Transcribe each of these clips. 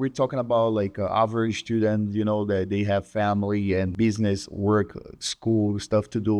we're talking about like average student, that they have family and business, work, school, stuff to do,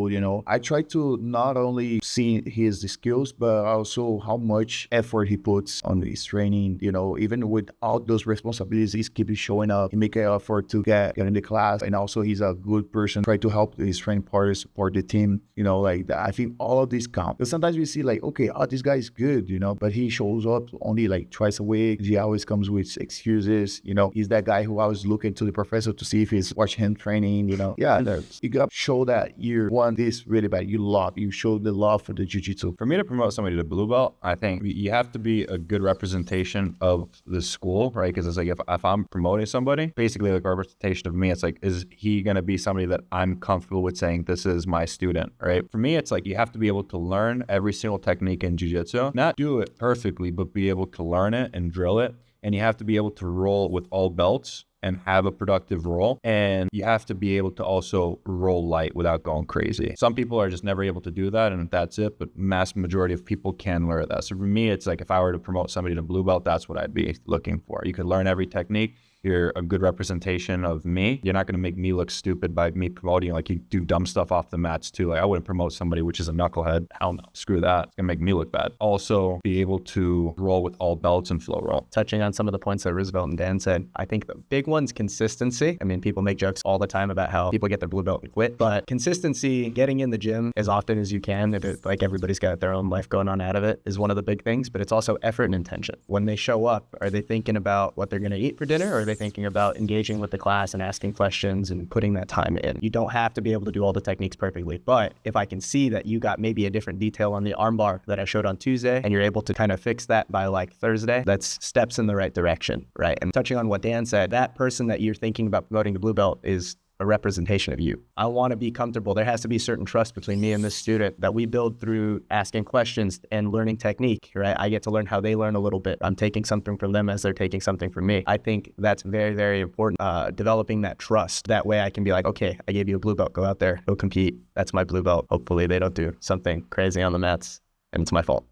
I try to not only see his skills, but also how much effort he puts on his training, even with all those responsibilities, he's keeping showing up, he make an effort to get in the class. And also he's a good person, try to help his training partners, support the team, like that. I think all of these count. Because sometimes we see like, okay, this guy is good, but he shows up only like twice a week. He always comes with excuses, he's that guy who always looking to the professor to see if he's watching him training, Yeah, you gotta show that you want this really bad. You show the love for the jiu-jitsu. For me to promote somebody to blue belt, I think you have to be a good representation of the school, right? Because it's like if I'm promoting somebody, basically like a representation of me, it's like, is he going to be somebody that I'm comfortable with saying this is my student, right? For me, it's like you have to be able to learn every single technique in jiu-jitsu, not do it perfectly, but be able to learn it and drill it. And you have to be able to roll with all belts and have a productive roll. And you have to be able to also roll light without going crazy. Some people are just never able to do that, and that's it. But mass majority of people can learn that. So for me, it's like if I were to promote somebody to blue belt, that's what I'd be looking for. You could learn every technique. You're a good representation of me. You're not going to make me look stupid by me promoting you. Like you do dumb stuff off the mats too. Like I wouldn't promote somebody which is a knucklehead. Hell no. Screw that. It's going to make me look bad. Also be able to roll with all belts and flow roll. Touching on some of the points that Roosevelt and Dan said, I think the big one's consistency. I mean, people make jokes all the time about how people get their blue belt and quit, but consistency, getting in the gym as often as you can, like everybody's got their own life going on out of it, is one of the big things, but it's also effort and intention. When they show up, are they thinking about what they're going to eat for dinner, or are they thinking about engaging with the class and asking questions and putting that time in? You don't have to be able to do all the techniques perfectly, but if I can see that you got maybe a different detail on the armbar that I showed on Tuesday and you're able to kind of fix that by like Thursday, that's steps in the right direction, right? And touching on what Dan said, that person that you're thinking about promoting to blue belt is a representation of you. I want to be comfortable. There has to be certain trust between me and this student that we build through asking questions and learning technique, right? I get to learn how they learn a little bit. I'm taking something from them as they're taking something from me. I think that's very, very important, developing that trust. That way I can be like, okay, I gave you a blue belt, go out there, go compete. That's my blue belt. Hopefully they don't do something crazy on the mats and it's my fault,